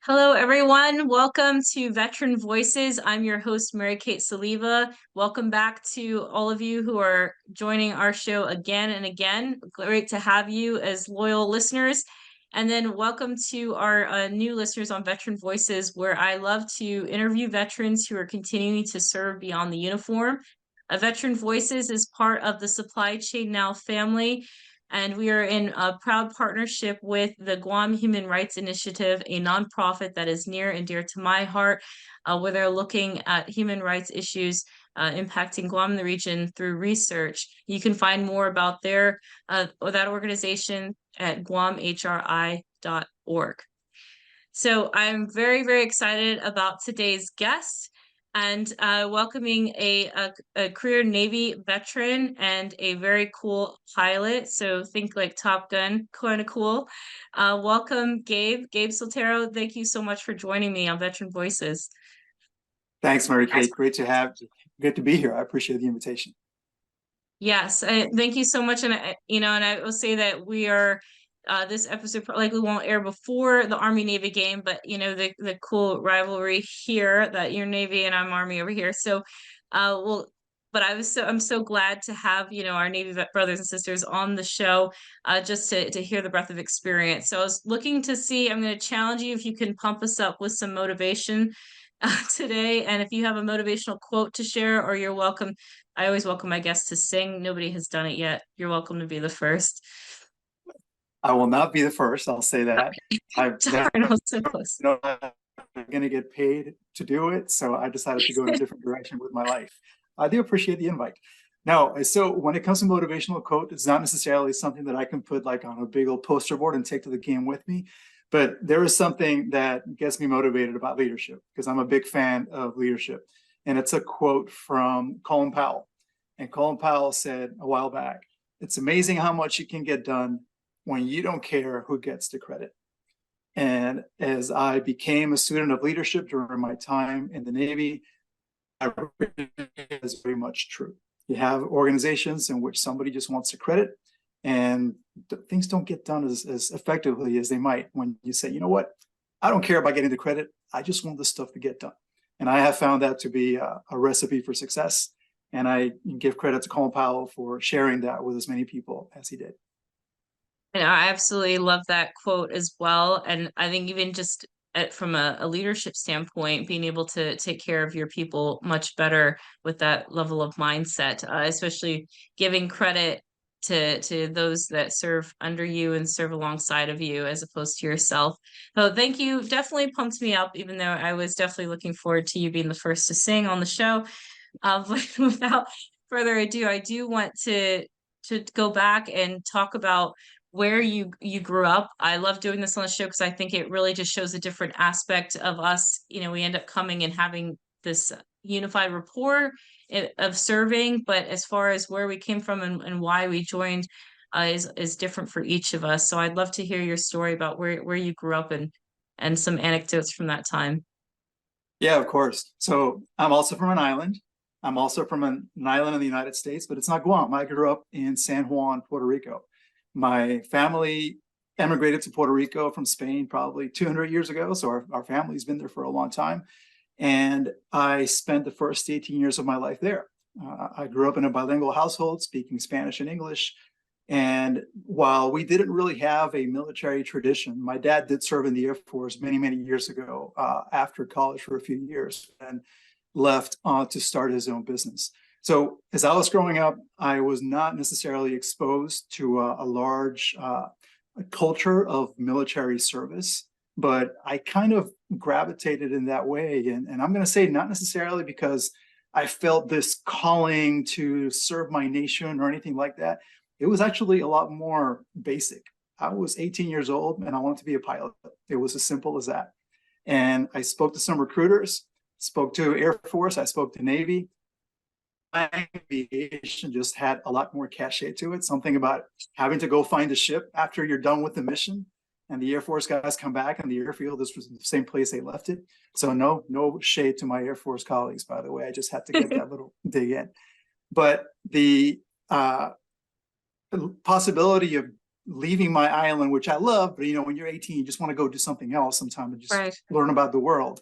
Hello, everyone. Welcome to Veteran Voices. I'm your host, Mary Kate Soliva. Welcome back to all of you who are joining our show again and again. Great to have you as loyal listeners. And then welcome to our new listeners on Veteran Voices, where I love to interview veterans who are continuing to serve beyond the uniform. Veteran Voices is part of the Supply Chain Now family, and we are in a proud partnership with the Guam Human Rights Initiative, a nonprofit that is near and dear to my heart, where they're looking at human rights issues impacting Guam and the region through research. You can find more about that organization at guamhri.org. So I'm very, very excited about today's guest and welcoming a career Navy veteran and a very cool pilot. So think like Top Gun, kind of cool. Welcome, Gabe Soltero. Thank you so much for joining me on Veteran Voices. Thanks, Mary Kate. Great to be here. I appreciate the invitation. Yes, thank you so much. And I will say that we are this episode likely won't air before the Army Navy game, but the cool rivalry here that you're Navy and I'm Army over here. So but I'm so glad to have our Navy vet brothers and sisters on the show just to hear the breadth of experience. So I was looking to see, I'm going to challenge you if you can pump us up with some motivation today, and if you have a motivational quote to share, or you're welcome. I always welcome my guests to sing. Nobody has done it yet. You're welcome to be the first. I will not be the first. I'll say that. I'm so close. I'm going to get paid to do it, so I decided to go in a different direction with my life. I do appreciate the invite. Now, so when it comes to motivational quote, it's not necessarily something that I can put like on a big old poster board and take to the game with me, but there is something that gets me motivated about leadership because I'm a big fan of leadership. And it's a quote from Colin Powell. And Colin Powell said a while back, "It's amazing how much you can get done when you don't care who gets the credit." And as I became a student of leadership during my time in the Navy, I realized it's very much true. You have organizations in which somebody just wants the credit, and things don't get done as effectively as they might when you say, you know what, I don't care about getting the credit. I just want this stuff to get done. And I have found that to be a recipe for success. And I give credit to Colin Powell for sharing that with as many people as he did. And I absolutely love that quote as well. And I think even just from a leadership standpoint, being able to take care of your people much better with that level of mindset, especially giving credit to those that serve under you and serve alongside of you as opposed to yourself. So thank you. Definitely pumped me up, even though I was definitely looking forward to you being the first to sing on the show. But without further ado, I do want to go back and talk about where you grew up. I love doing this on the show because I think it really just shows a different aspect of us. We end up coming and having this unified rapport of serving, but as far as where we came from and why we joined is different for each of us. So I'd love to hear your story about where you grew up and some anecdotes from that time. Yeah, of course. So I'm also from an island. I'm also from an island in the United States, but it's not Guam. I grew up in San Juan, Puerto Rico. My family emigrated to Puerto Rico from Spain probably 200 years ago. So our family's been there for a long time. And I spent the first 18 years of my life there. I grew up in a bilingual household, speaking Spanish and English. And while we didn't really have a military tradition, my dad did serve in the Air Force many, many years ago after college for a few years and left to start his own business. So as I was growing up, I was not necessarily exposed to a large culture of military service, but I kind of gravitated in that way. And I'm going to say not necessarily because I felt this calling to serve my nation or anything like that. It was actually a lot more basic. I was 18 years old and I wanted to be a pilot. It was as simple as that. And I spoke to some recruiters, spoke to Air Force, I spoke to Navy. Aviation just had a lot more cachet to it. Something about having to go find a ship after you're done with the mission, and the Air Force guys come back and the airfield is the same place they left it. So no shade to my Air Force colleagues, by the way. I just had to get that little dig in. But the possibility of leaving my island, which I love, but when you're 18, you just want to go do something else sometime and just Right. learn about the world.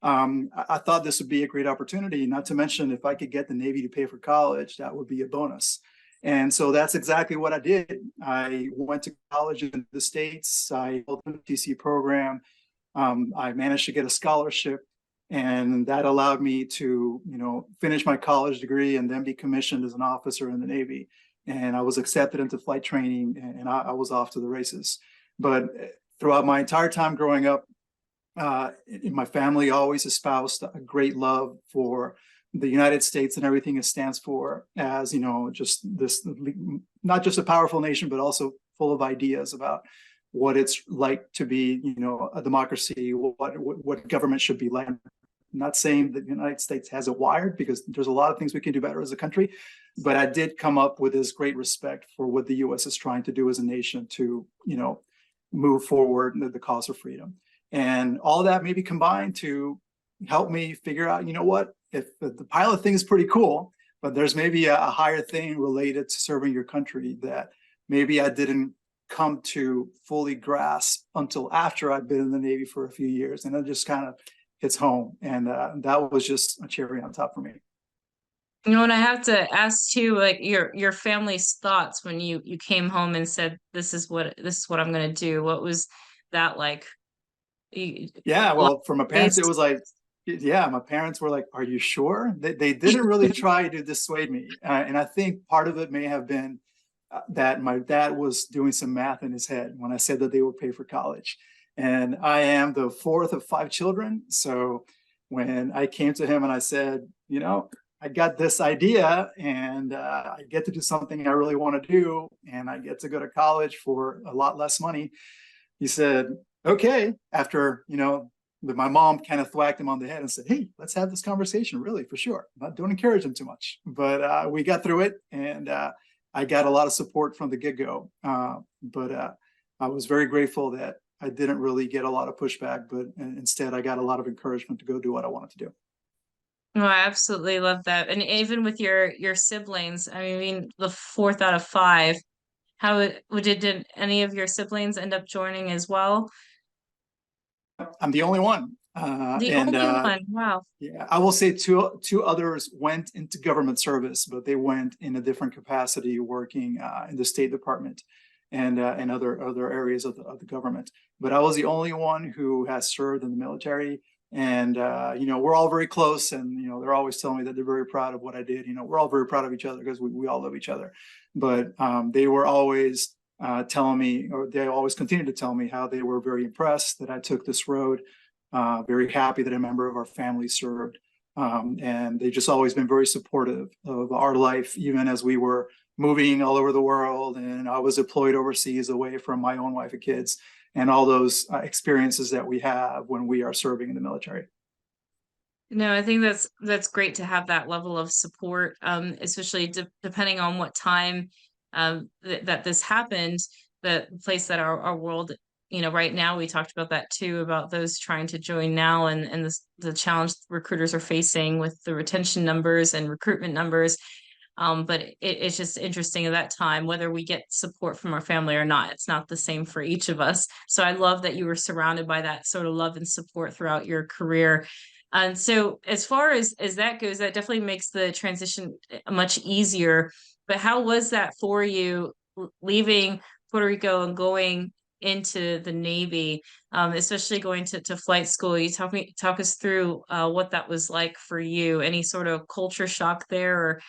I thought this would be a great opportunity, not to mention if I could get the Navy to pay for college, that would be a bonus. And so that's exactly what I did. I went to college in the States. I held a TC program. I managed to get a scholarship, and that allowed me to, finish my college degree and then be commissioned as an officer in the Navy. And I was accepted into flight training, and I was off to the races. But throughout my entire time growing up, my family always espoused a great love for the United States and everything it stands for, as just this, not just a powerful nation, but also full of ideas about what it's like to be, a democracy, what government should be like. I'm not saying that the United States has it wired, because there's a lot of things we can do better as a country, but I did come up with this great respect for what the U.S. is trying to do as a nation to, move forward the cause of freedom. And all that maybe combined to help me figure out, what, if the pilot thing is pretty cool, but there's maybe a higher thing related to serving your country that maybe I didn't come to fully grasp until after I'd been in the Navy for a few years. And it just kind of hits home. And that was just a cherry on top for me. And I have to ask too, like your family's thoughts when you came home and said, this is what I'm gonna do. What was that like? Yeah, well, for my parents, it was like, yeah, my parents were like, are you sure? They didn't really try to dissuade me. And I think part of it may have been that my dad was doing some math in his head when I said that they would pay for college. And I am the fourth of 5 children. So when I came to him and I said, I got this idea, and I get to do something I really want to do, and I get to go to college for a lot less money, he said, okay. After, my mom kind of thwacked him on the head and said, hey, let's have this conversation, really, for sure. Don't encourage him too much. But we got through it, and I got a lot of support from the get-go. But I was very grateful that I didn't really get a lot of pushback, but instead I got a lot of encouragement to go do what I wanted to do. No, I absolutely love that. And even with your siblings, I mean, the fourth out of 5, did any of your siblings end up joining as well? I'm the only one. The And only one. Wow. Yeah, I will say two others went into government service, but they went in a different capacity, working in the State Department and other areas of the government. But I was the only one who has served in the military. And we're all very close, and they're always telling me that they're very proud of what I did. We're all very proud of each other because we all love each other. But they were always telling me, or they always continue to tell me, how they were very impressed that I took this road. Very happy that a member of our family served. And they've just always been very supportive of our life, even as we were moving all over the world. And I was deployed overseas away from my own wife and kids, and all those experiences that we have when we are serving in the military. No, I think that's great to have that level of support, especially depending on what time that this happened, the place that our world, right now, we talked about that too, about those trying to join now, and the challenge recruiters are facing with the retention numbers and recruitment numbers. But it's just interesting at that time, whether we get support from our family or not, it's not the same for each of us. So I love that you were surrounded by that sort of love and support throughout your career. And so as far as that goes, that definitely makes the transition much easier. But how was that for you, leaving Puerto Rico and going into the Navy, especially going to flight school? You talk us through what that was like for you. Any sort of culture shock there, or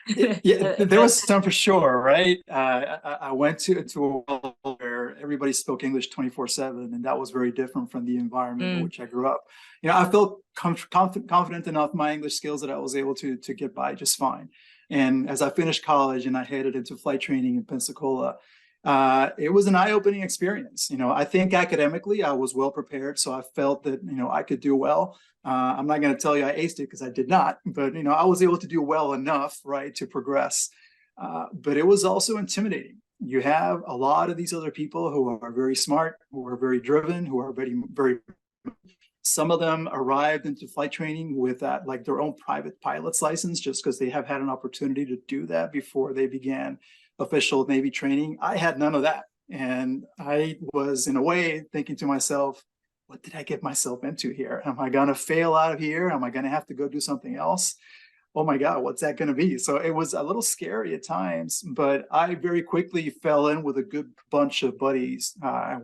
Yeah, there was some for sure, right? I went to a world where everybody spoke English 24/7, and that was very different from the environment in Mm. which I grew up. I felt confident enough in my English skills that I was able to get by just fine. And as I finished college and I headed into flight training in Pensacola, it was an eye-opening experience. I think academically I was well prepared, so I felt that I could do well. I'm not going to tell you I aced it, because I did not, but I was able to do well enough, right, to progress. But it was also intimidating. You have a lot of these other people who are very smart, who are very driven, who are very. Some of them arrived into flight training with that, like, their own private pilot's license, just because they have had an opportunity to do that before they began official Navy training. I had none of that. And I was, in a way, thinking to myself, what did I get myself into here? Am I going to fail out of here? Am I going to have to go do something else? Oh my God, what's that going to be? So it was a little scary at times, but I very quickly fell in with a good bunch of buddies.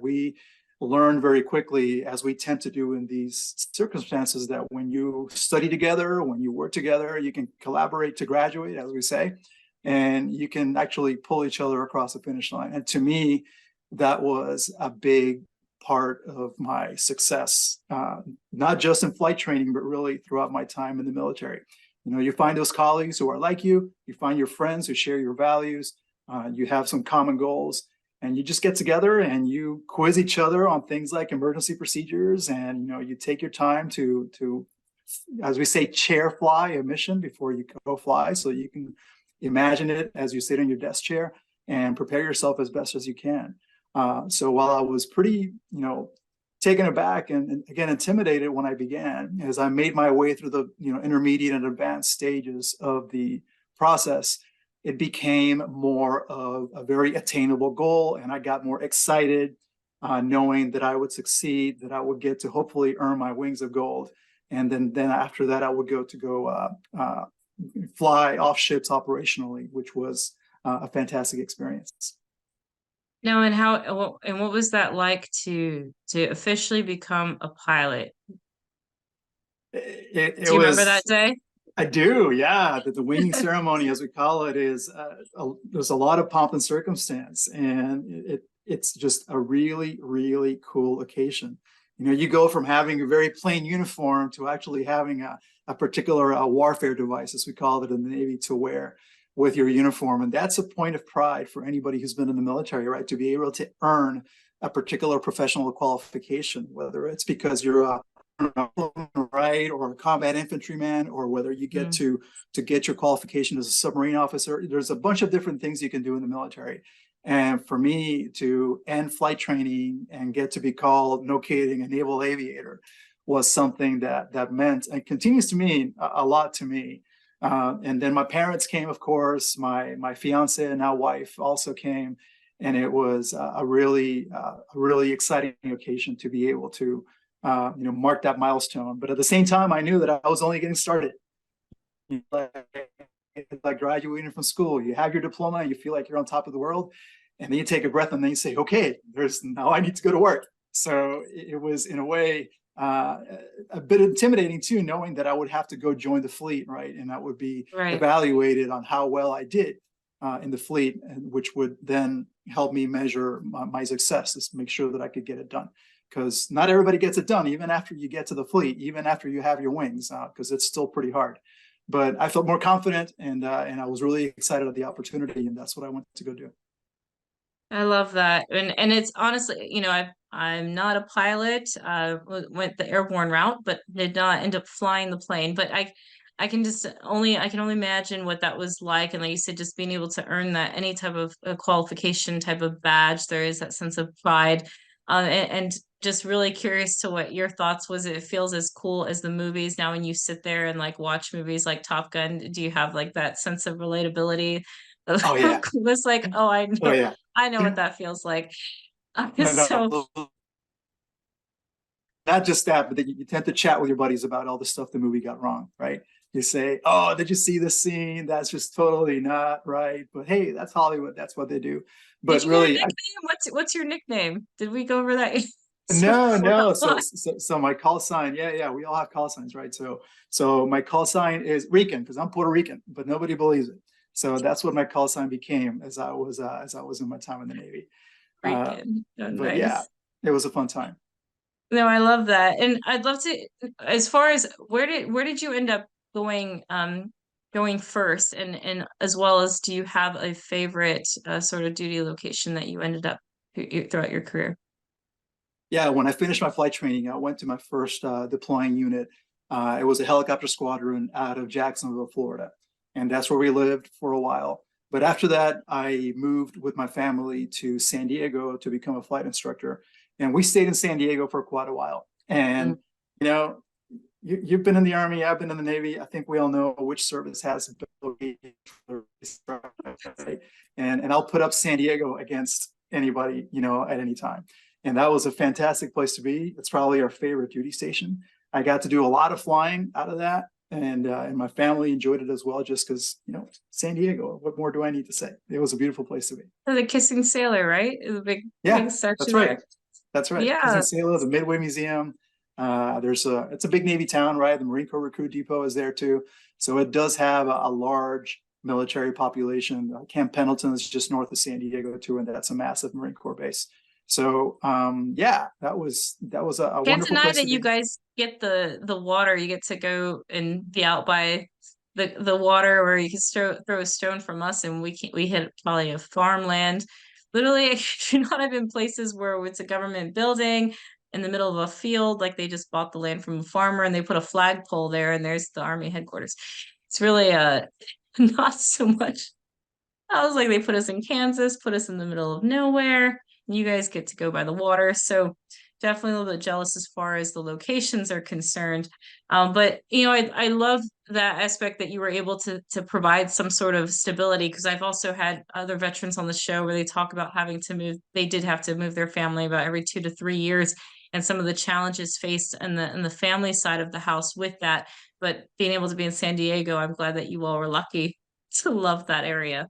We learned very quickly, as we tend to do in these circumstances, that when you study together, when you work together, you can collaborate to graduate, as we say, and you can actually pull each other across the finish line. And to me, that was a big part of my success, not just in flight training, but really throughout my time in the military. You know, you find those colleagues who are like you find your friends who share your values, you have some common goals, and you just get together and you quiz each other on things like emergency procedures. And, you know, you take your time to, as we say, chair fly a mission before you go fly. So you can imagine it as you sit in your desk chair and prepare yourself as best as you can. So while I was pretty, taken aback and again intimidated when I began, as I made my way through the intermediate and advanced stages of the process, it became more of a very attainable goal, and I got more excited, knowing that I would succeed, that I would get to hopefully earn my wings of gold, and then after that I would go fly off ships operationally, which was a fantastic experience. Now, and what was that like to officially become a pilot? It Do you remember was, that day? I do, yeah. The winging ceremony, as we call it, is there's a lot of pomp and circumstance, and it's just a really, really cool occasion. You know, you go from having a very plain uniform to actually having a particular warfare device, as we call it in the Navy, to wear with your uniform. And that's a point of pride for anybody who's been in the military, right? To be able to earn a particular professional qualification, whether it's because you're a right or a combat infantryman, or whether you get to get your qualification as a submarine officer. There's a bunch of different things you can do in the military. And for me to end flight training and get to be called, no kidding, a naval aviator was something that meant and continues to mean a lot to me. And then my parents came, of course. My fiance and now wife also came, and it was a really exciting occasion to be able to mark that milestone. But at the same time, I knew that I was only getting started. Like graduating from school, you have your diploma, and you feel like you're on top of the world, and then you take a breath, and then you say, "Okay, now I need to go to work." So it was, in a way, a bit intimidating too, knowing that I would have to go join the fleet, right? And that would be evaluated on how well I did in the fleet, and which would then help me measure my success, is make sure that I could get it done. Because not everybody gets it done, even after you get to the fleet, even after you have your wings, because it's still pretty hard. But I felt more confident, and I was really excited at the opportunity, and that's what I went to go do. I love that. And it's honestly, I'm not a pilot, went the airborne route, but did not end up flying the plane. But I can only imagine what that was like. And like you said, just being able to earn that any type of qualification, type of badge, there is that sense of pride. And just really curious to what your thoughts was. It feels as cool as the movies. Now, when you sit there and like watch movies like Top Gun, do you have like that sense of relatability? Oh yeah. It's like, oh, Oh yeah. I know what that feels like. So No, not just that, but then you tend to chat with your buddies about all the stuff the movie got wrong, right? You say, "Oh, did you see this scene? That's just totally not right." But hey, that's Hollywood. That's what they do. did But you get a really, nickname? What's your nickname? Did we go over that? no. So my call sign, yeah, we all have call signs, right? So my call sign is Rican, because I'm Puerto Rican, but nobody believes it. So that's what my call sign became as I was in my time in the Navy. Freaking oh, But yeah, nice. it was a fun time. No, I love that. And I'd love to, as far as where did you end up going first, and as well as, do you have a favorite sort of duty location that you ended up throughout your career? Yeah, when I finished my flight training, I went to my first deploying unit. It was a helicopter squadron out of Jacksonville, Florida. And that's where we lived for a while. But after that, I moved with my family to San Diego to become a flight instructor. And we stayed in San Diego for quite a while. And, you know, you've been in the Army, I've been in the Navy. I think we all know which service has ability. right? And I'll put up San Diego against anybody, at any time. And that was a fantastic place to be. It's probably our favorite duty station. I got to do a lot of flying out of that, and my family enjoyed it as well, just because, San Diego, what more do I need to say? It was a beautiful place to be. The Kissing Sailor, right? Is a big Yeah, that's section right. there. That's right. Kissing Yeah. Sailor, the Midway Museum. It's a big Navy town, right? The Marine Corps Recruit Depot is there too. So it does have a large military population. Camp Pendleton is just north of San Diego too, and that's a massive Marine Corps base. So yeah, that was a Can't wonderful deny place that to you be. guys get the water. You get to go and be out by the water where you can throw a stone from us, and we hit probably a farmland. Literally, I do not have been places where it's a government building in the middle of a field, like they just bought the land from a farmer and they put a flagpole there, and there's the army headquarters. It's really not so much. I was like, they put us in Kansas, put us in the middle of nowhere. You guys get to go by the water. So definitely a little bit jealous as far as the locations are concerned. But I love that aspect that you were able to provide some sort of stability, because I've also had other veterans on the show where they talk about having to move. They did have to move their family about every 2 to 3 years, and some of the challenges faced in the family side of the house with that. But being able to be in San Diego, I'm glad that you all were lucky to love that area.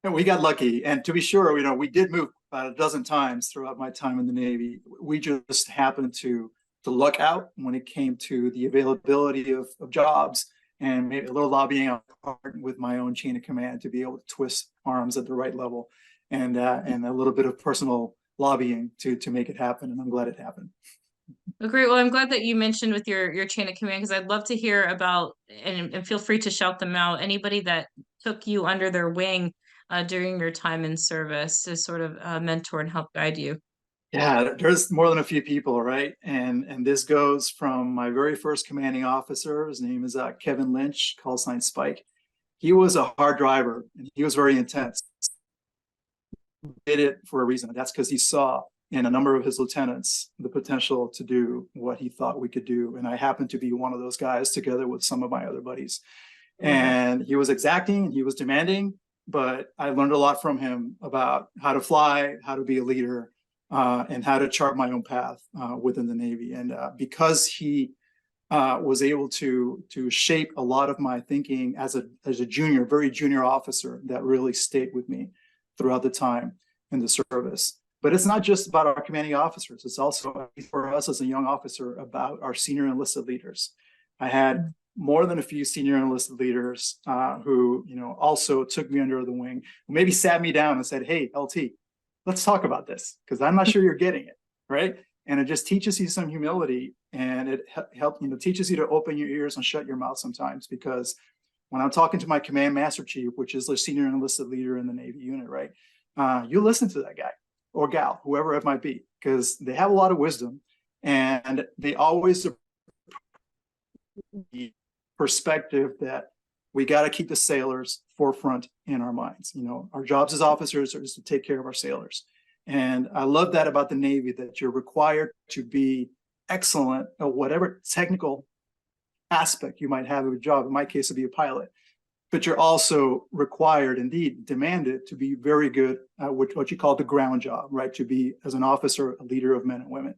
And we got lucky. And to be sure, we did move about a dozen times throughout my time in the Navy. We just happened to luck out when it came to the availability of jobs, and maybe a little lobbying on part with my own chain of command to be able to twist arms at the right level, and a little bit of personal lobbying to make it happen. And I'm glad it happened. Well, great. Well, I'm glad that you mentioned with your chain of command, because I'd love to hear about, and feel free to shout them out. Anybody that took you under their wing during your time in service to sort of mentor and help guide you. Yeah, there's more than a few people, right? And this goes from my very first commanding officer. His name is Kevin Lynch, call sign Spike. He was a hard driver and he was very intense. He did it for a reason. That's because he saw in a number of his lieutenants the potential to do what he thought we could do. And I happened to be one of those guys, together with some of my other buddies. And he was exacting, he was demanding, but I learned a lot from him about how to fly, how to be a leader, and how to chart my own path within the Navy. And because he was able to shape a lot of my thinking as a junior, very junior officer, that really stayed with me throughout the time in the service. But it's not just about our commanding officers. It's also for us as a young officer about our senior enlisted leaders. I had more than a few senior enlisted leaders who, also took me under the wing, who maybe sat me down and said, "Hey, LT, let's talk about this, because I'm not sure you're getting it," right? And it just teaches you some humility, and it helps, teaches you to open your ears and shut your mouth sometimes. Because when I'm talking to my command master chief, which is the senior enlisted leader in the Navy unit, right? You listen to that guy or gal, whoever it might be, because they have a lot of wisdom, and they always the perspective that we got to keep the sailors forefront in our minds. Our jobs as officers is to take care of our sailors. And I love that about the Navy, that you're required to be excellent at whatever technical aspect you might have of a job. In my case, to be a pilot, but you're also required, indeed demanded, to be very good at what you call the ground job, right? To be, as an officer, a leader of men and women.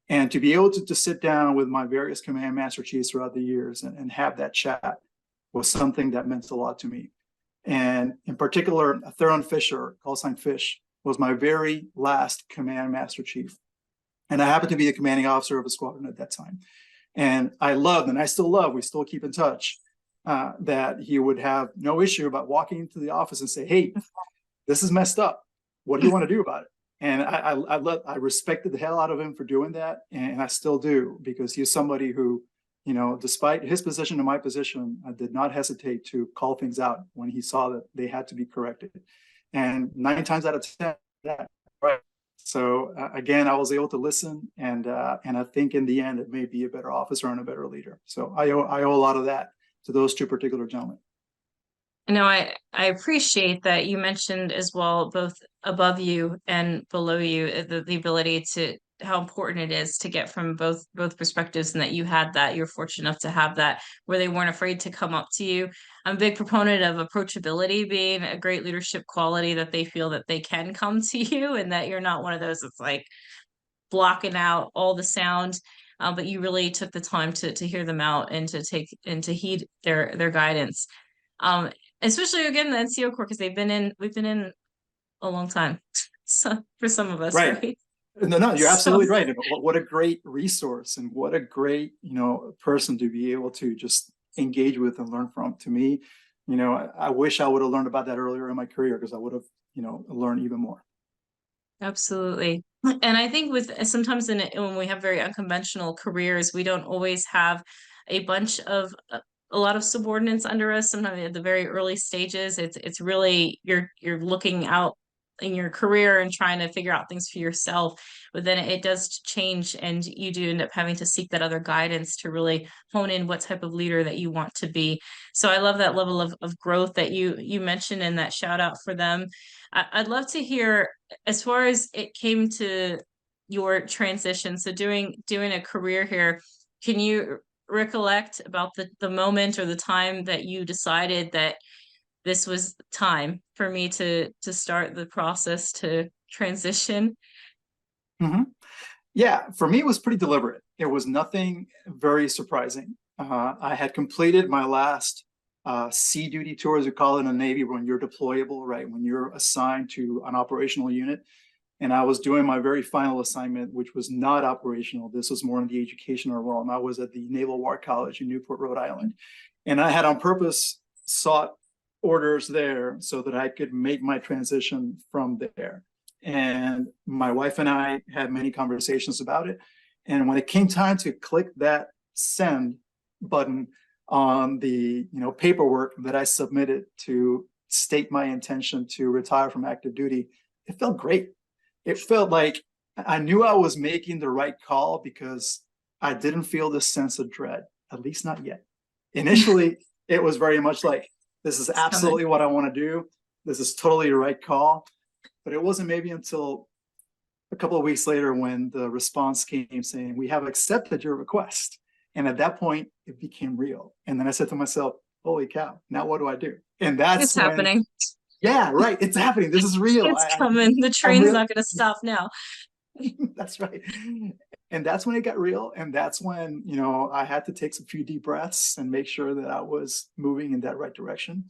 And to be able to sit down with my various command master chiefs throughout the years and have that chat was something that meant a lot to me. And in particular, Theron Fisher, call sign Fish, was my very last command master chief. And I happened to be the commanding officer of a squadron at that time. And I loved, and I still love, we still keep in touch, that he would have no issue about walking into the office and say, "Hey, this is messed up. What do you want to do about it?" And I respected the hell out of him for doing that, and I still do, because he's somebody who, despite his position and my position, I did not hesitate to call things out when he saw that they had to be corrected. And 9 times out of 10, that right. So again, I was able to listen, and I think in the end, it may be a better officer and a better leader. So I owe a lot of that to those two particular gentlemen. No, I appreciate that you mentioned as well, both above you and below you, the ability how important it is to get from both perspectives, and that you had that, you're fortunate enough to have that, where they weren't afraid to come up to you. I'm a big proponent of approachability being a great leadership quality, that they feel that they can come to you, and that you're not one of those that's like blocking out all the sound. But you really took the time to hear them out, and to take and to heed their guidance. Um, Especially again the NCO Corps, because we've been in a long time. So for some of us, Right. right? No, you're So absolutely right. And what a great resource, and what a great, person to be able to just engage with and learn from. To me, I wish I would have learned about that earlier in my career, because I would have, learned even more. absolutely. And I think with sometimes when we have very unconventional careers, we don't always have a bunch of a lot of subordinates under us. Sometimes at the very early stages, it's really you're looking out in your career and trying to figure out things for yourself. But then it does change, and you do end up having to seek that other guidance to really hone in what type of leader that you want to be. So I love that level of growth that you mentioned, and that shout out for them. I'd love to hear, as far as it came to your transition, so doing a career here, can you recollect about the moment or the time that you decided that this was time for me to start the process to transition? Hmm. Yeah, for me, it was pretty deliberate. It was nothing very surprising. I had completed my last sea duty tour, as we call it in the Navy, when you're deployable, right? When you're assigned to an operational unit. And I was doing my very final assignment, which was not operational. This was more in the educational realm. I was at the Naval War College in Newport, Rhode Island. And I had on purpose sought orders there so that I could make my transition from there. And my wife and I had many conversations about it. And when it came time to click that send button on the paperwork that I submitted to state my intention to retire from active duty, it felt great. It felt like I knew I was making the right call, because I didn't feel this sense of dread, at least not yet. Initially, it was very much like, this is It's coming. absolutely what I want to do. This is totally the right call. But it wasn't maybe until a couple of weeks later when the response came saying, we have accepted your request. And at that point, it became real. And then I said to myself, holy cow, now what do I do? And that's It's when, happening. yeah, right, it's happening. This is real. It's coming. The I'm train's real. not going to stop now. That's right. And that's when it got real. And that's when, I had to take some few deep breaths and make sure that I was moving in that right direction.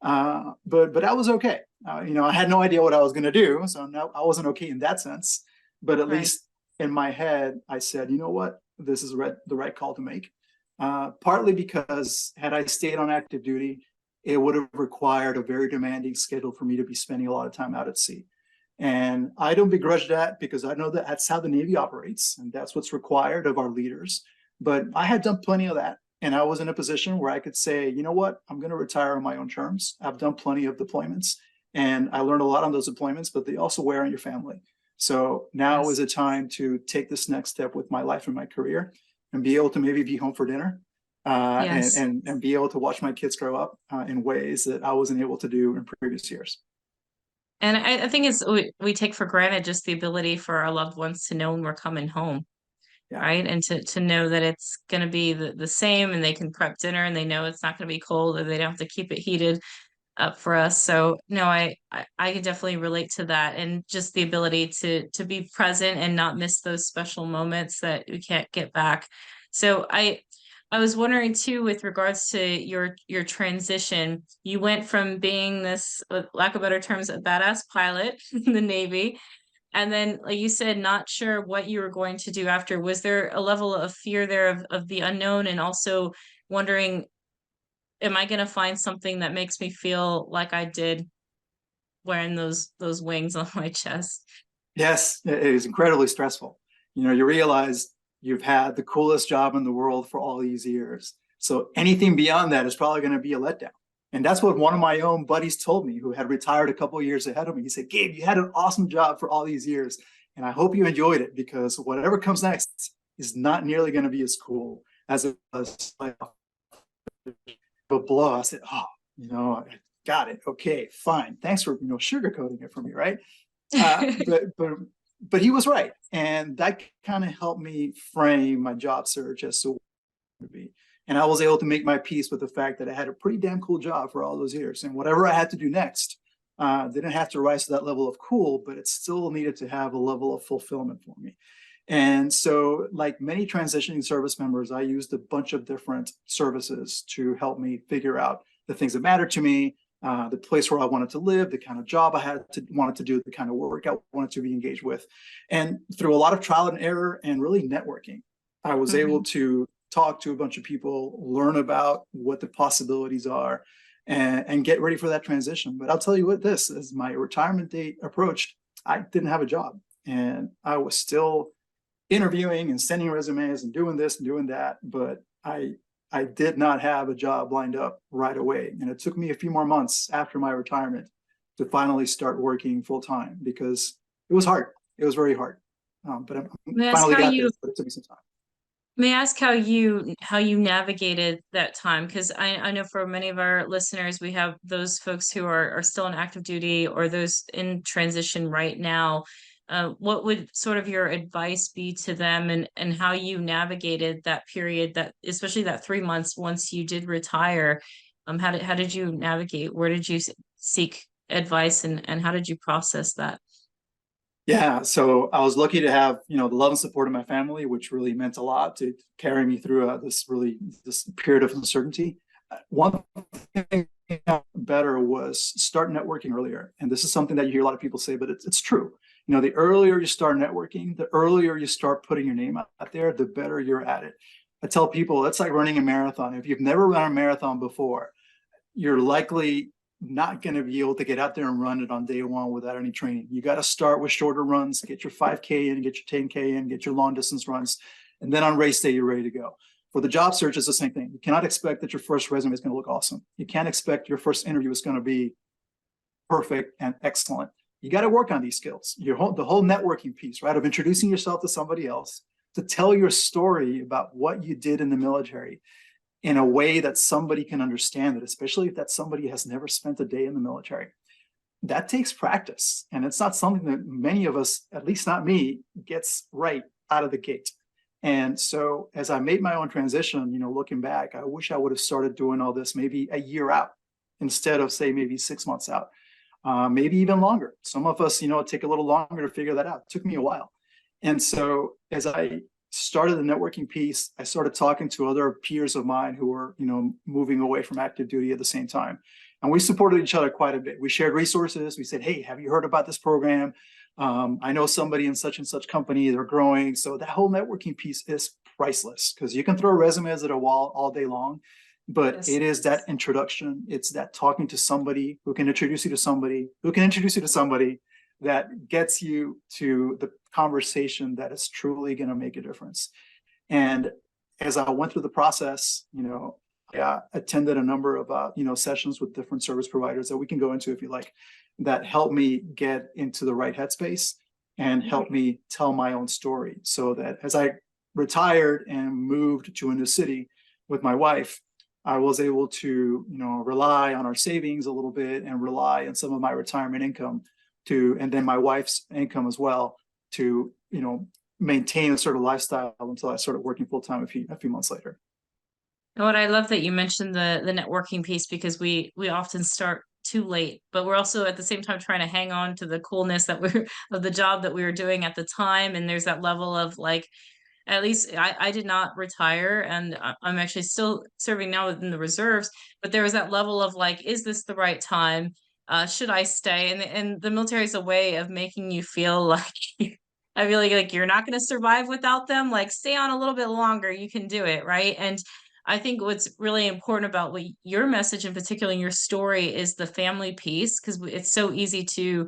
But I was okay. I had no idea what I was going to do. So no, I wasn't okay in that sense. But at Right. least in my head, I said, you know what? This is the right call to make. Partly because had I stayed on active duty, it would have required a very demanding schedule for me to be spending a lot of time out at sea. And I don't begrudge that, because I know that that's how the Navy operates, and that's what's required of our leaders. But I had done plenty of that. And I was in a position where I could say, you know what, I'm going to retire on my own terms. I've done plenty of deployments, and I learned a lot on those deployments, but they also wear on your family. So now is Yes. a time to take this next step with my life and my career, and be able to maybe be home for dinner, Yes. and be able to watch my kids grow up in ways that I wasn't able to do in previous years. And I think we take for granted just the ability for our loved ones to know when we're coming home, Yeah. right? And to know that it's going to be the same, and they can prep dinner, and they know it's not going to be cold, or they don't have to keep it heated up for us. So no, I can definitely relate to that, and just the ability to be present and not miss those special moments that we can't get back. So I was wondering too, with regards to your transition, you went from being this, with lack of better terms, a badass pilot in the Navy, and then, like you said, not sure what you were going to do after. Was there a level of fear there of the unknown, and also wondering, am I going to find something that makes me feel like I did wearing those wings on my chest? Yes, it is incredibly stressful. You realize you've had the coolest job in the world for all these years. So anything beyond that is probably going to be a letdown. And that's what one of my own buddies told me, who had retired a couple of years ahead of me. He said, Gabe, you had an awesome job for all these years, and I hope you enjoyed it, because whatever comes next is not nearly going to be as cool as it was. Like a blow. I said, oh, I got it. Okay, fine. Thanks for sugarcoating it for me, right? But but he was right. And that kind of helped me frame my job search as to to be. And I was able to make my peace with the fact that I had a pretty damn cool job for all those years. And whatever I had to do next didn't have to rise to that level of cool, but it still needed to have a level of fulfillment for me. And so, like many transitioning service members, I used a bunch of different services to help me figure out the things that mattered to me, the place where I wanted to live, the kind of job I wanted to do, the kind of work I wanted to be engaged with. And through a lot of trial and error and really networking, I was able to talk to a bunch of people, learn about what the possibilities are, and get ready for that transition. But I'll tell you what, this, as my retirement date approached, I didn't have a job, and I was still interviewing and sending resumes and doing this and doing that, but I did not have a job lined up right away. And it took me a few more months after my retirement to finally start working full time, because it was hard. It was very hard. But I May I ask finally how got you there, but it took me some time. May I ask how you navigated that time? Because I know for many of our listeners, we have those folks who are still in active duty or those in transition right now. What would sort of your advice be to them, and how you navigated that period, that especially that 3 months once you did retire? How did you navigate? Where did you seek advice, and how did you process that? Yeah, so I was lucky to have, the love and support of my family, which really meant a lot to carry me through this period of uncertainty. One thing better was start networking earlier, and this is something that you hear a lot of people say, but it's true. The earlier you start networking, the earlier you start putting your name out there, the better you're at it. I tell people it's like running a marathon. If you've never run a marathon before, you're likely not going to be able to get out there and run it on day one without any training. You got to start with shorter runs, get your 5K in, get your 10K in, get your long distance runs. And then on race day, you're ready to go. For the job search, it's the same thing. You cannot expect that your first resume is going to look awesome. You can't expect your first interview is going to be perfect and excellent. You got to work on these skills. The whole networking piece, right, of introducing yourself to somebody else, to tell your story about what you did in the military in a way that somebody can understand it, especially if that somebody has never spent a day in the military. That takes practice. And it's not something that many of us, at least not me, gets right out of the gate. And so as I made my own transition, looking back, I wish I would have started doing all this maybe a year out instead of, say, maybe 6 months out, maybe even longer. Some of us, take a little longer to figure that out. It took me a while. And so as I started the networking piece, I started talking to other peers of mine who were, moving away from active duty at the same time. And we supported each other quite a bit. We shared resources. We said, hey, have you heard about this program? I know somebody in such and such company, they're growing. So that whole networking piece is priceless, because you can throw resumes at a wall all day long, but Yes. it is that introduction. It's that talking to somebody who can introduce you to somebody who can introduce you to somebody that gets you to the conversation that is truly going to make a difference. And as I went through the process, I attended a number of sessions with different service providers that we can go into if you like, that helped me get into the right headspace and helped me tell my own story, so that as I retired and moved to a new city with my wife, I was able to rely on our savings a little bit and rely on some of my retirement income and then my wife's income as well, to maintain a sort of lifestyle until I started working full time a few months later. And what I love that you mentioned the networking piece, because we often start too late, but we're also at the same time trying to hang on to the coolness that we're of the job that we were doing at the time. And there's that level of like, at least I did not retire, and I'm actually still serving now within the reserves, but there was that level of like, is this the right time? Should I stay? And the military is a way of making you feel like I feel like you're not going to survive without them. Like, stay on a little bit longer, you can do it, right? And I think what's really important about what your message in particular, in your story, is the family piece, because it's so easy to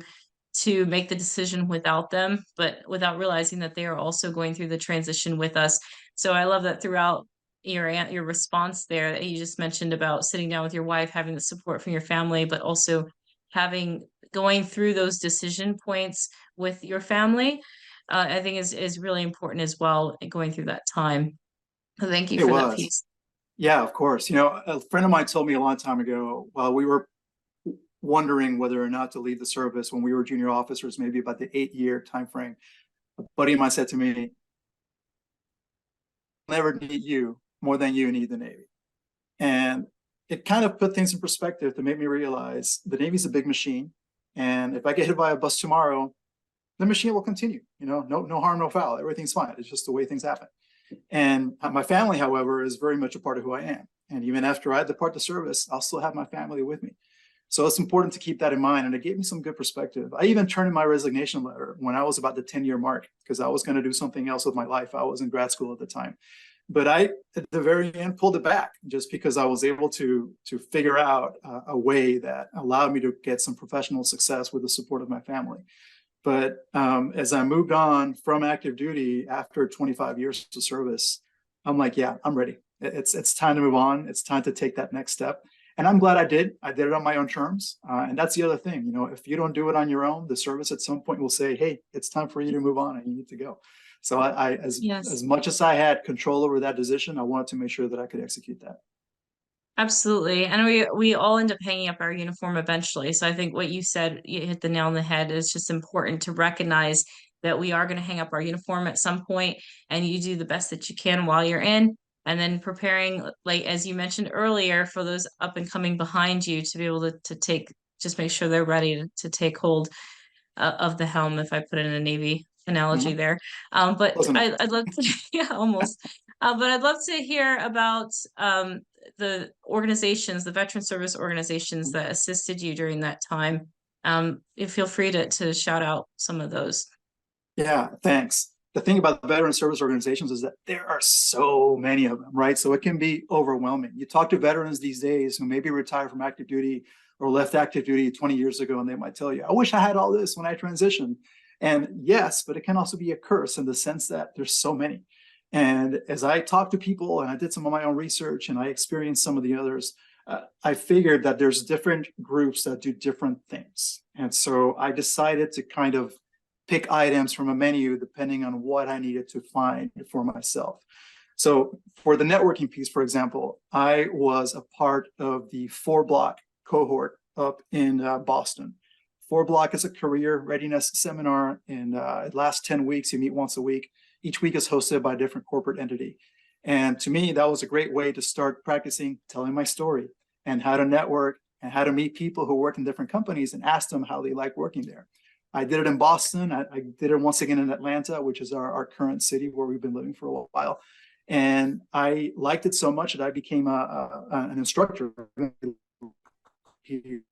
make the decision without them, but without realizing that they are also going through the transition with us. So I love that throughout your response there, that you just mentioned about sitting down with your wife, having the support from your family, but also having going through those decision points with your family. I think is really important as well, going through that time. So thank you It for that was. piece. Yeah, of course. A friend of mine told me a long time ago, while we were wondering whether or not to leave the service when we were junior officers, maybe about the 8-year time frame. A buddy of mine said to me, never need you more than you need the Navy. And it kind of put things in perspective to make me realize the Navy's a big machine. And if I get hit by a bus tomorrow, the machine will continue. No harm, no foul. Everything's fine. It's just the way things happen. And my family, however, is very much a part of who I am. And even after I depart the service, I'll still have my family with me. So it's important to keep that in mind. And it gave me some good perspective. I even turned in my resignation letter when I was about the 10-year mark, because I was going to do something else with my life. I was in grad school at the time. But I, at the very end, pulled it back just because I was able to figure out a way that allowed me to get some professional success with the support of my family. But as I moved on from active duty after 25 years of service, I'm like, yeah, I'm ready. It's time to move on. It's time to take that next step. And I'm glad I did. I did it on my own terms. And that's the other thing. If you don't do it on your own, the service at some point will say, hey, it's time for you to move on and you need to go. So as much as I had control over that decision, I wanted to make sure that I could execute that. Absolutely. And we all end up hanging up our uniform eventually. So I think what you said, you hit the nail on the head. It's just important to recognize that we are going to hang up our uniform at some point, and you do the best that you can while you're in, and then preparing, like as you mentioned earlier, for those up and coming behind you to be able to take, just make sure they're ready to take hold of the helm, if I put in a Navy analogy there. But I'd love to, yeah, almost. But I'd love to hear about the organizations, the veteran service organizations that assisted you during that time. Feel free to shout out some of those. Yeah, thanks. The thing about the veteran service organizations is that there are so many of them, right? So it can be overwhelming. You talk to veterans these days who maybe retired from active duty or left active duty 20 years ago, and they might tell you, I wish I had all this when I transitioned. And yes, but it can also be a curse in the sense that there's so many. And as I talked to people and I did some of my own research and I experienced some of the others, I figured that there's different groups that do different things. And so I decided to kind of pick items from a menu depending on what I needed to find for myself. So for the networking piece, for example, I was a part of the 4-block cohort up in Boston. 4-block is a career readiness seminar, and it lasts 10 weeks. You meet once a week. Each week is hosted by a different corporate entity. And to me, that was a great way to start practicing telling my story and how to network and how to meet people who work in different companies and ask them how they like working there. I did it in Boston. I did it once again in Atlanta, which is our current city where we've been living for a while. And I liked it so much that I became an instructor here,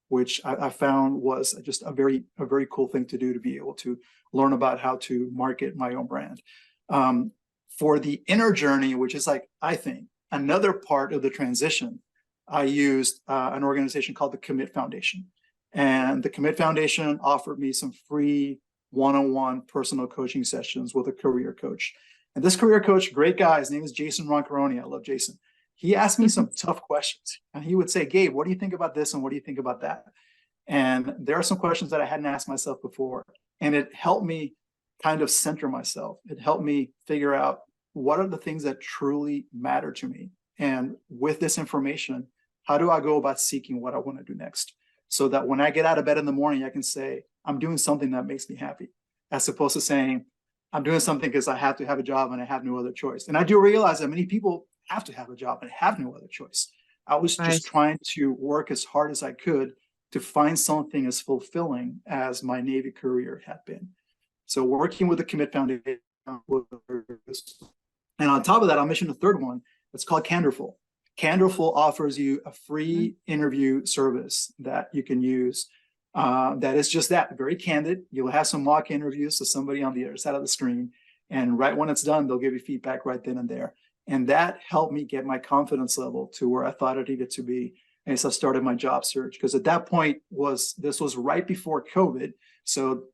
which I found was just a very cool thing to do, to be able to learn about how to market my own brand. For the inner journey, which is like, I think, another part of the transition, I used an organization called the Commit Foundation. And the Commit Foundation offered me some free one-on-one personal coaching sessions with a career coach. And this career coach, great guy, his name is Jason Roncaroni. I love Jason. He asked me some tough questions. And he would say, Gabe, what do you think about this? And what do you think about that? And there are some questions that I hadn't asked myself before. And it helped me kind of center myself. It helped me figure out what are the things that truly matter to me. And with this information, how do I go about seeking what I want to do next? So that when I get out of bed in the morning, I can say, I'm doing something that makes me happy, as opposed to saying, I'm doing something because I have to have a job and I have no other choice. And I do realize that many people have to have a job and have no other choice. I was just trying to work as hard as I could to find something as fulfilling as my Navy career had been. So working with the Commit Foundation, and on top of that, I'll mention a third one. It's called Candorful. Candorful offers you a free interview service that you can use. That is just that, very candid. You'll have some mock interviews to somebody on the other side of the screen. And right when it's done, they'll give you feedback right then and there. And that helped me get my confidence level to where I thought it needed to be as I started my job search. Because at that point, this was right before COVID. So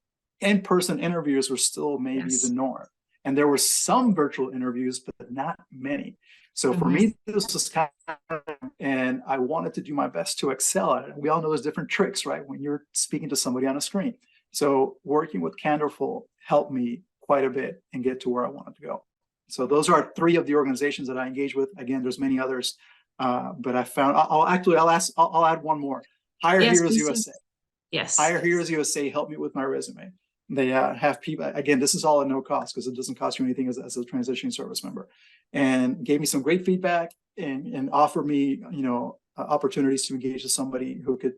in-person interviews were still maybe the norm. And there were some virtual interviews, but not many. So for me, this was kind of, and I wanted to do my best to excel at it. We all know there's different tricks, right? When you're speaking to somebody on a screen. So working with Candorful helped me quite a bit and get to where I wanted to go. So those are 3 of the organizations that I engage with. Again, there's many others, but I found I'll add one more. Hire Yes, Heroes please. USA. Yes. Hire Heroes USA help me with my resume. They have people, again, this is all at no cost because it doesn't cost you anything as a transitioning service member, and gave me some great feedback and offered me, opportunities to engage with somebody who could,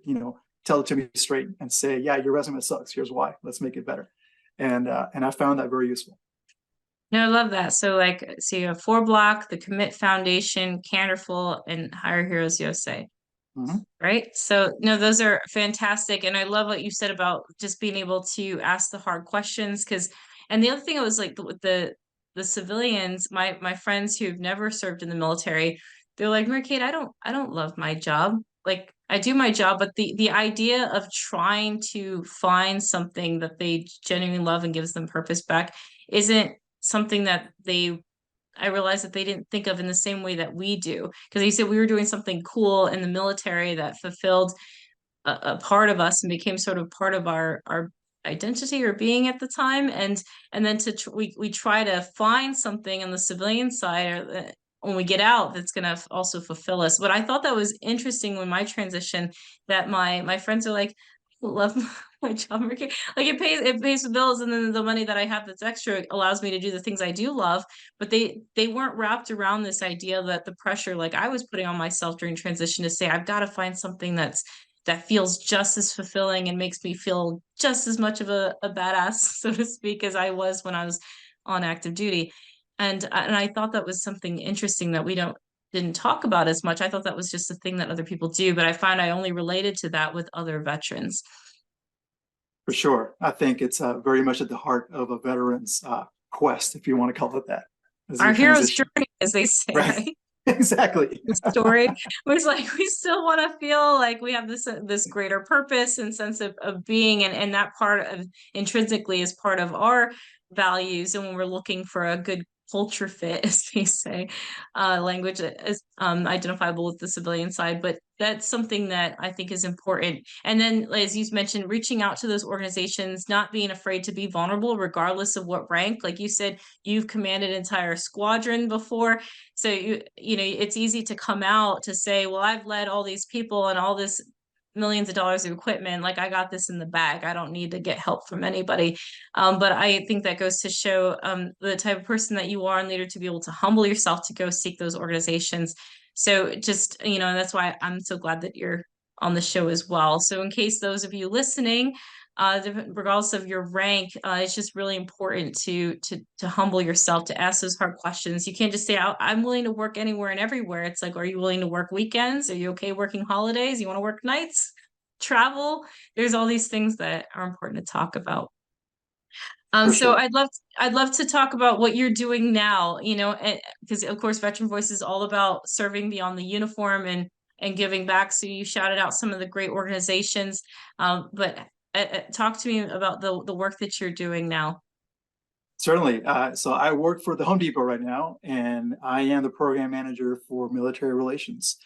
tell it to me straight and say, yeah, your resume sucks. Here's why. Let's make it better. And I found that very useful. No, I love that. So like, so you have 4Block, the Commit Foundation, Canderful, and Hire Heroes USA. Mhm. Right? So no, those are fantastic. And I love what you said about just being able to ask the hard questions. And the other thing I was like with the civilians, my friends who've never served in the military, they're like, Mary Kate, I don't love my job. Like I do my job, but the idea of trying to find something that they genuinely love and gives them purpose back isn't something that I realized that they didn't think of in the same way that we do. Because they said we were doing something cool in the military that fulfilled a part of us and became sort of part of our identity or being at the time. And then we try to find something on the civilian side when we get out that's going to also fulfill us. But I thought that was interesting when my transition that my friends are like, I love my job. Like it pays the bills, and then the money that I have that's extra allows me to do the things I do love. But they weren't wrapped around this idea that the pressure like I was putting on myself during transition to say I've got to find something that feels just as fulfilling and makes me feel just as much of a badass, so to speak, as I was when I was on active duty. And I thought that was something interesting that we didn't talk about as much. I thought that was just a thing that other people do, but I find I only related to that with other veterans. For sure. I think it's very much at the heart of a veteran's quest, if you want to call it that, as they Our hero's transition. journey, as they say, Right. right? Exactly. The story was like we still want to feel like we have this greater purpose and sense of being, and that part of intrinsically is part of our values. And when we're looking for a good culture fit, as they say, language is identifiable with the civilian side, but that's something that I think is important. And then, as you mentioned, reaching out to those organizations, not being afraid to be vulnerable, regardless of what rank. Like you said, you've commanded entire squadron before, so it's easy to come out to say, well, I've led all these people and all this millions of dollars of equipment. Like I got this in the bag. I don't need to get help from anybody. But I think that goes to show the type of person that you are and leader to be able to humble yourself to go seek those organizations. So just, that's why I'm so glad that you're on the show as well. So in case those of you listening, regardless of your rank, it's just really important to humble yourself, to ask those hard questions. You can't just say, I'm willing to work anywhere and everywhere. It's like, are you willing to work weekends? Are you okay working holidays? You want to work nights? Travel? There's all these things that are important to talk about. For So sure. I'd love to talk about what you're doing now, because of course Veteran Voice is all about serving beyond the uniform and giving back. So you shouted out some of the great organizations, but talk to me about the work that you're doing now. Certainly. So I work for the Home Depot right now, and I am the program manager for military relations.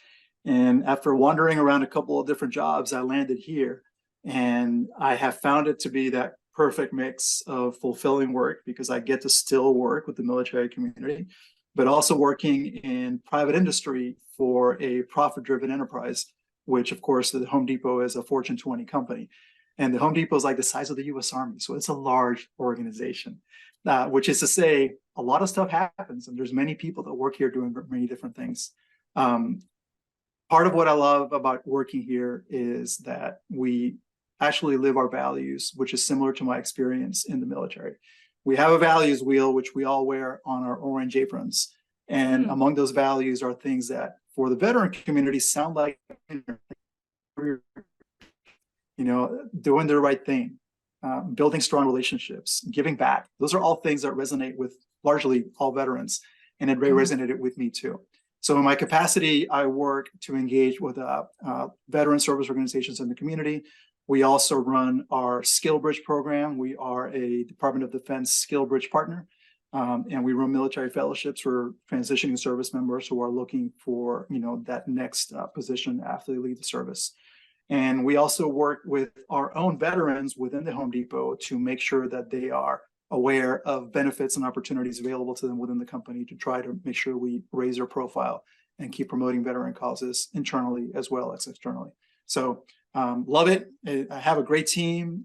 And after wandering around a couple of different jobs, I landed here, and I have found it to be that perfect mix of fulfilling work because I get to still work with the military community, but also working in private industry for a profit-driven enterprise, which of course the Home Depot is a Fortune 20 company. And the Home Depot is like the size of the US Army. So it's a large organization, which is to say a lot of stuff happens and there's many people that work here doing many different things. Part of what I love about working here is that we actually live our values, which is similar to my experience in the military. We have a values wheel, which we all wear on our orange aprons. And among those values are things that for the veteran community sound like, doing the right thing, building strong relationships, giving back. Those are all things that resonate with largely all veterans. And it resonated with me too. So in my capacity, I work to engage with veteran service organizations in the community. We also run our Skill Bridge program. We are a Department of Defense Skill Bridge partner, and we run military fellowships for transitioning service members who are looking for that next position after they leave the service. And we also work with our own veterans within the Home Depot to make sure that they are aware of benefits and opportunities available to them within the company to try to make sure we raise their profile and keep promoting veteran causes internally as well as externally. So Love it. I have a great team.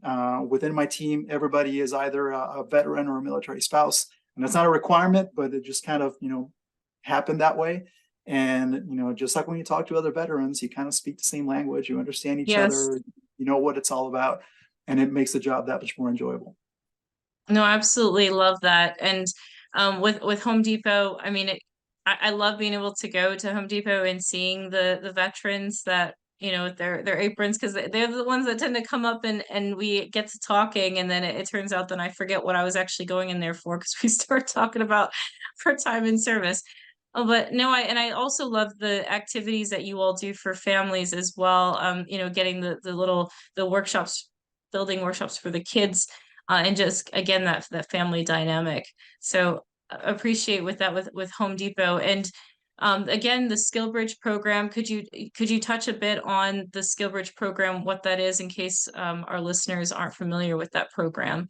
Within my team, everybody is either a veteran or a military spouse, and that's not a requirement, but it just kind of, happened that way. And, just like when you talk to other veterans, you kind of speak the same language, you understand each Yes. other, you know what it's all about, and it makes the job that much more enjoyable. No, I absolutely love that. And with Home Depot, I mean, I love being able to go to Home Depot and seeing the veterans that, with their aprons, because they're the ones that tend to come up and we get to talking, and then it turns out that I forget what I was actually going in there for because we start talking about for time in service. Oh, but no, I also love the activities that you all do for families as well. Getting the workshops, building workshops for the kids, and just again that family dynamic. So appreciate with that with Home Depot. And again, the SkillBridge program. Could you touch a bit on the SkillBridge program, what that is, in case our listeners aren't familiar with that program?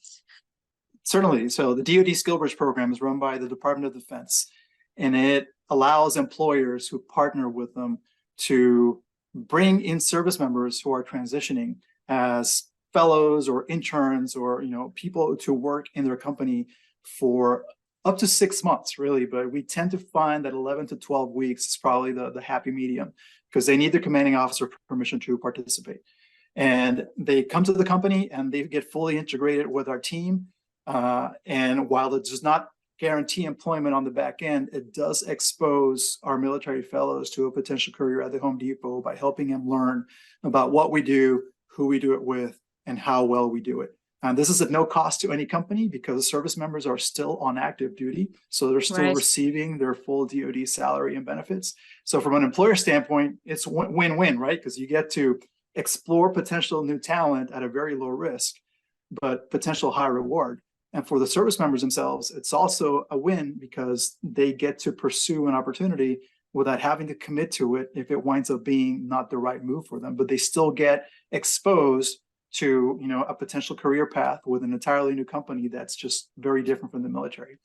Certainly. So the DoD SkillBridge program is run by the Department of Defense, and it allows employers who partner with them to bring in service members who are transitioning as fellows or interns or people to work in their company for up to 6 months, really. But we tend to find that 11 to 12 weeks is probably the happy medium, because they need the commanding officer permission to participate. And they come to the company and they get fully integrated with our team. And while it does not guarantee employment on the back end, it does expose our military fellows to a potential career at the Home Depot by helping them learn about what we do, who we do it with, and how well we do it. And this is at no cost to any company, because service members are still on active duty. So they're still Right. receiving their full DoD salary and benefits. So from an employer standpoint, it's win-win, right? Because you get to explore potential new talent at a very low risk, but potential high reward. And for the service members themselves, it's also a win, because they get to pursue an opportunity without having to commit to it if it winds up being not the right move for them. But they still get exposed to a potential career path with an entirely new company that's just very different from the military.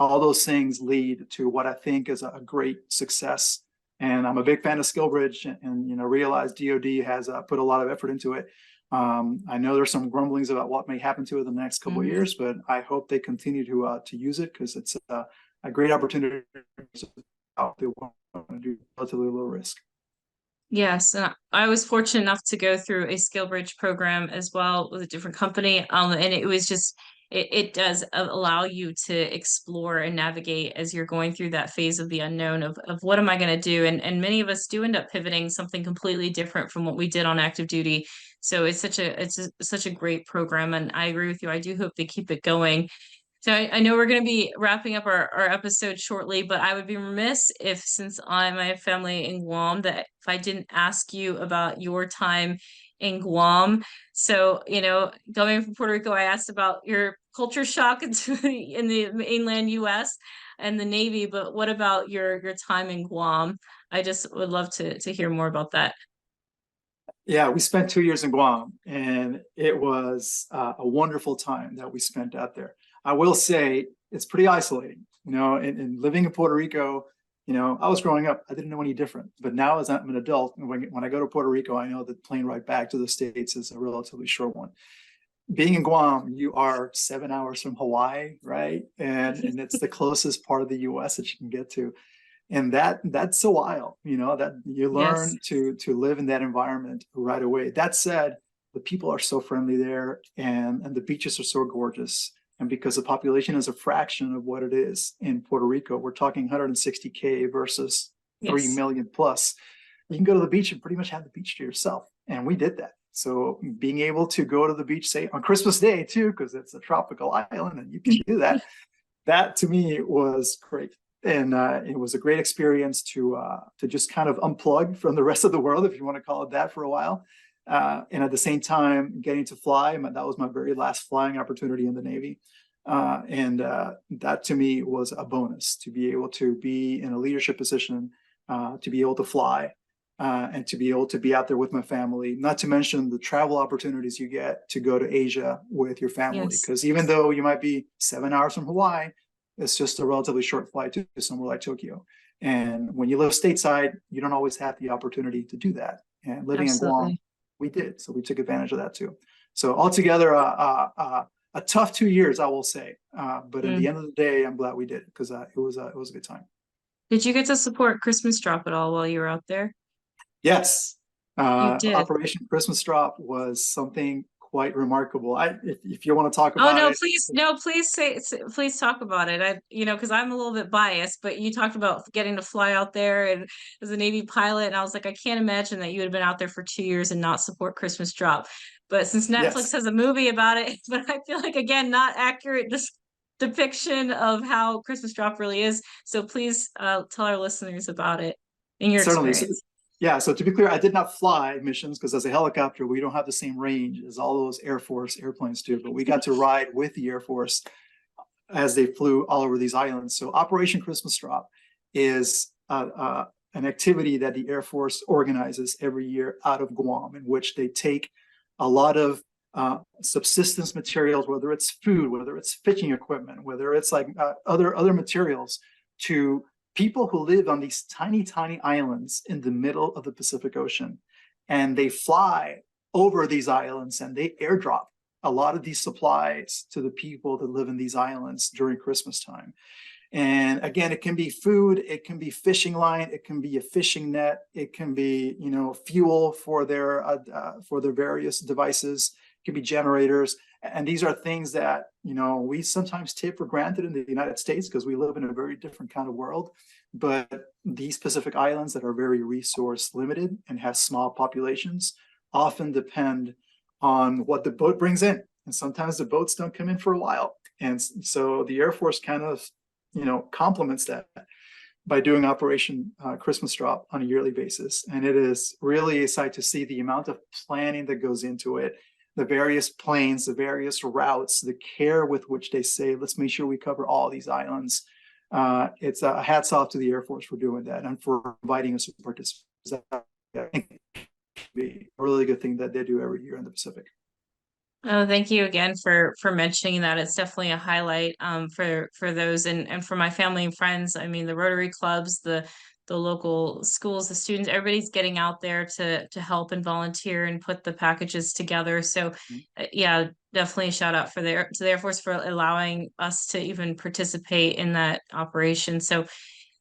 All those things lead to what I think is a great success. And I'm a big fan of SkillBridge, and realize DoD has put a lot of effort into it. I know there's some grumblings about what may happen to it in the next couple of years, but I hope they continue to use it, because it's a great opportunity out there to do relatively low risk. Yes, and I was fortunate enough to go through a SkillBridge program as well with a different company. And it was just it does allow you to explore and navigate as you're going through that phase of the unknown of what am I going to do? And many of us do end up pivoting something completely different from what we did on active duty. So such a great program, and I agree with you. I do hope they keep it going. So I know we're going to be wrapping up our episode shortly, but I would be remiss if, since I have family in Guam, that if I didn't ask you about your time in Guam. So, going from Puerto Rico, I asked about your culture shock in the mainland US and the Navy, but what about your time in Guam? I just would love to hear more about that. Yeah, we spent 2 years in Guam, and it was a wonderful time that we spent out there. I will say it's pretty isolating, and living in Puerto Rico, I was growing up, I didn't know any different. But now, as I'm an adult, when I go to Puerto Rico, I know the plane ride back to the States is a relatively short one. Being in Guam, you are 7 hours from Hawaii, right? And it's the closest part of the US that you can get to. And that's a while, that you Yes. learn to live in that environment right away. That said, the people are so friendly there, and the beaches are so gorgeous. And because the population is a fraction of what it is in Puerto Rico, we're talking 160K versus 3 Yes. million plus. You can go to the beach and pretty much have the beach to yourself. And we did that. So being able to go to the beach, say on Christmas Day too, because it's a tropical island and you can do that, that to me was great. And it was a great experience to just kind of unplug from the rest of the world, if you want to call it that, for a while. And at the same time, getting to fly. That was my very last flying opportunity in the Navy. And that to me was a bonus, to be able to be in a leadership position, to be able to fly, and to be able to be out there with my family, not to mention the travel opportunities you get to go to Asia with your family. Yes. Because even though you might be 7 hours from Hawaii, it's just a relatively short flight to somewhere like Tokyo. And when you live stateside, you don't always have the opportunity to do that. And living in Guam, Absolutely. we did. So we took advantage of that too. So altogether, a tough 2 years, I will say. But at the end of the day, I'm glad we did because it was a good time. Did you get to support Christmas Drop at all while you were out there? Yes, You did. Operation Christmas Drop was something quite remarkable. If you want to talk Oh about no, it, please, no, please please talk about it. Because I'm a little bit biased, but you talked about getting to fly out there and as a Navy pilot, and I was like, I can't imagine that you would have been out there for 2 years and not support Christmas Drop. But since Netflix yes, has a movie about it, but I feel like again, not accurate depiction of how Christmas Drop really is. So please tell our listeners about it in your certainly. So, experience. yeah, so to be clear, I did not fly missions because as a helicopter, we don't have the same range as all those Air Force airplanes do, but we got to ride with the Air Force as they flew all over these islands. So Operation Christmas Drop is an activity that the Air Force organizes every year out of Guam, in which they take a lot of subsistence materials, whether it's food, whether it's fishing equipment, whether it's like other materials, to people who live on these tiny, tiny islands in the middle of the Pacific Ocean. And they fly over these islands and they airdrop a lot of these supplies to the people that live in these islands during Christmas time. And again, it can be food, it can be fishing line, it can be a fishing net, it can be, fuel for their various devices, it can be generators. And these are things that, we sometimes take for granted in the United States because we live in a very different kind of world. But these Pacific islands that are very resource limited and have small populations often depend on what the boat brings in. And sometimes the boats don't come in for a while. And so the Air Force kind of, complements that by doing Operation Christmas Drop on a yearly basis. And it is really a sight to see the amount of planning that goes into it, the various planes, the various routes, the care with which they say, let's make sure we cover all these islands. It's a hats off to the Air Force for doing that and for inviting us to participate. I think be a really good thing that they do every year in the Pacific. Oh, thank you again for mentioning that. It's definitely a highlight for those and for my family and friends. I mean, the Rotary clubs, the local schools, the students, everybody's getting out there to help and volunteer and put the packages together. So, yeah, definitely a shout out to the Air Force for allowing us to even participate in that operation. So,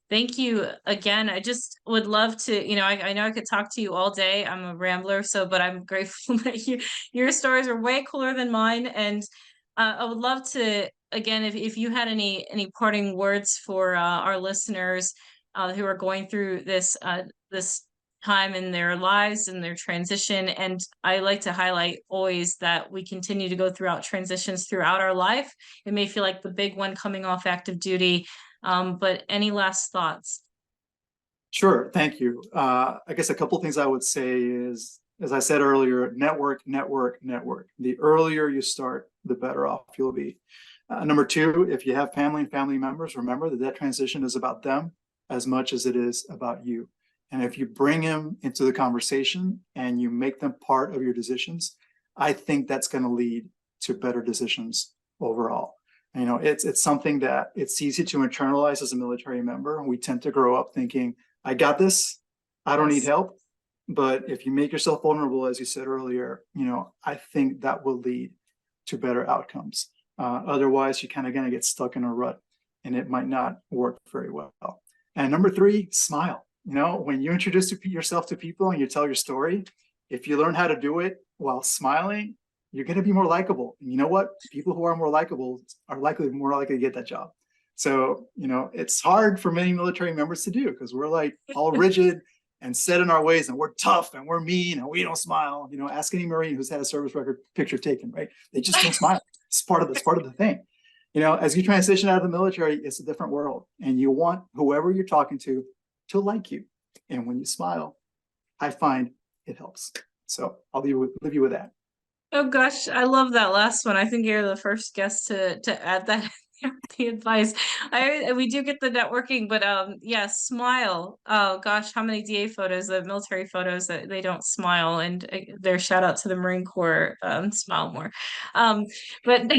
thank you again. I just would love to, I know I could talk to you all day. I'm a rambler, but I'm grateful that your stories are way cooler than mine. And I would love to, again, if you had any parting words for our listeners who are going through this time in their lives and their transition. And I like to highlight always that we continue to go throughout transitions throughout our life. It may feel like the big one coming off active duty, but any last thoughts? Sure, thank you. I guess a couple things I would say is, as I said earlier, network, network, network. The earlier you start, the better off you'll be. Number two, if you have family and family members, remember that transition is about them as much as it is about you. And if you bring them into the conversation and you make them part of your decisions, I think that's going to lead to better decisions overall. It's something that it's easy to internalize as a military member. And we tend to grow up thinking, I got this, I don't need help. But if you make yourself vulnerable, as you said earlier, I think that will lead to better outcomes. Otherwise, you're kind of going to get stuck in a rut and it might not work very well. And number three, smile. When you introduce yourself to people and you tell your story, if you learn how to do it while smiling, you're going to be more likable. And you know what? People who are more likable are more likely to get that job. So, it's hard for many military members to do because we're like all rigid and set in our ways and we're tough and we're mean and we don't smile. Ask any Marine who's had a service record picture taken, right? They just don't smile. It's part of the thing. As you transition out of the military, it's a different world and you want whoever you're talking to like you. And when you smile, I find it helps. So I'll leave you with that. Oh gosh, I love that last one. I think you're the first guest to add that the advice. We do get the networking, but yeah, smile. Oh gosh, how many DA photos, the military photos that they don't smile, and their shout out to the Marine Corps, smile more. But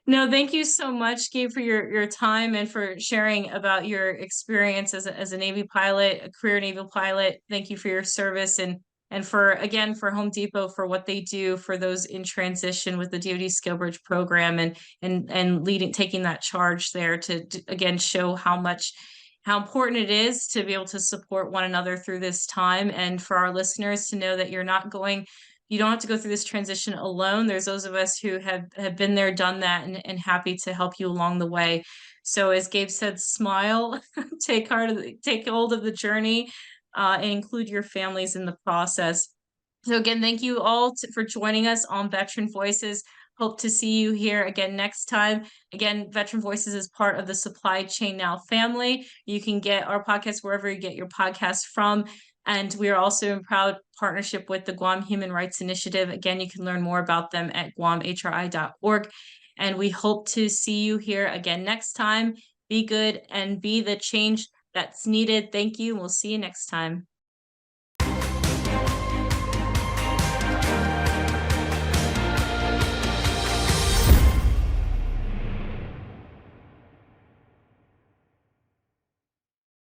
no, thank you so much, Gabe, for your time and for sharing about your experience as a Navy pilot, a career naval pilot. Thank you for your service and and for, again, for Home Depot for what they do for those in transition with the DoD Skill Bridge program, and leading, taking that charge there to again show how important it is to be able to support one another through this time, and for our listeners to know that you don't have to go through this transition alone. There's those of us who have been there, done that, and happy to help you along the way. So as Gabe said, smile, take hold of the journey, and include your families in the process. So again, thank you all for joining us on Veteran Voices. Hope to see you here again next time. Again, Veteran Voices is part of the Supply Chain Now family. You can get our podcast wherever you get your podcasts from. And we are also in proud partnership with the Guam Human Rights Initiative. Again, you can learn more about them at guamhri.org. And we hope to see you here again next time. Be good and be the change that's needed. Thank you. We'll see you next time.